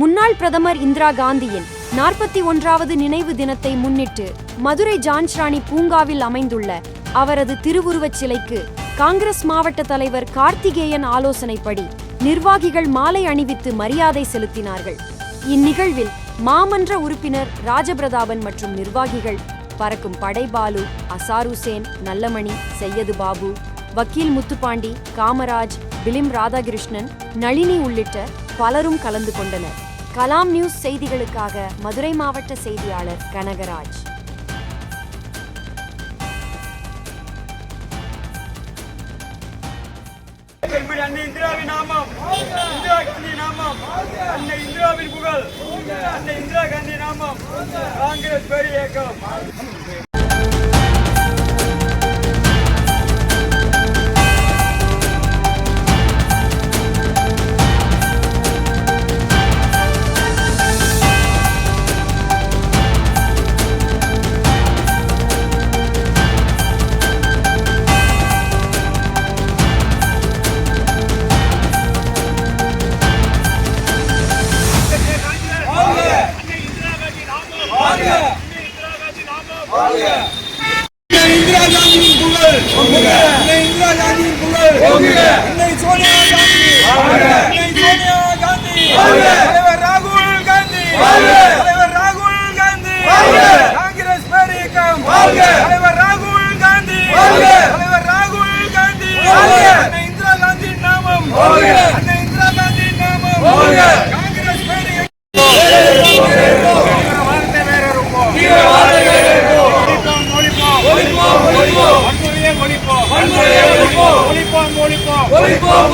முன்னாள் பிரதமர் இந்திரா காந்தியின் 41வது நினைவு தினத்தை முன்னிட்டு மதுரை ஜான்ஸ்ராணி பூங்காவில் அமைந்துள்ள அவரது திருவுருவச் சிலைக்கு காங்கிரஸ் மாவட்ட தலைவர் கார்த்திகேயன் ஆலோசனைப்படி நிர்வாகிகள் மாலை அணிவித்து மரியாதை செலுத்தினார்கள். இந்நிகழ்வில் மாமன்ற உறுப்பினர் ராஜபிரதாபன் மற்றும் நிர்வாகிகள் பறக்கும் படைபாலு, அசாருசேன், நல்லமணி, செய்யது பாபு, வக்கீல் முத்துப்பாண்டி, காமராஜ், பிலிம் ராதாகிருஷ்ணன், நளினி உள்ளிட்ட பலரும் கலந்து கொண்டனர். கலாம் நியூஸ் செய்திகளுக்காக மதுரை மாவட்ட செய்தியாளர் கனகராஜ். அன்னை இந்திராவின் நாமம், இந்திரா காந்தி நாமம், அன்னை இந்திராவின் புகழ், அன்னை இந்திரா காந்தி நாமம், காங்கிரஸ் பேர் இயக்கம். இந்திரா காந்தியின் புகழ், இந்திரா காந்தியின் புகழ், அன்னை சோனியா காந்தி, அன்னை சோனியா காந்தி, தலைவர் ராகுல் காந்தி, தலைவர் ராகுல் காந்தி, காங்கிரஸ் பேர் இயக்கம், தலைவர் ராகுல் காந்தி, தலைவர் ராகுல் காந்தி, அன்னை இந்திரா காந்தியின் நாமம், அன்னை இந்திரா காந்தியின் நாமம், காங்கிரஸ் பேர் இயக்கம். ஒழிப்போம்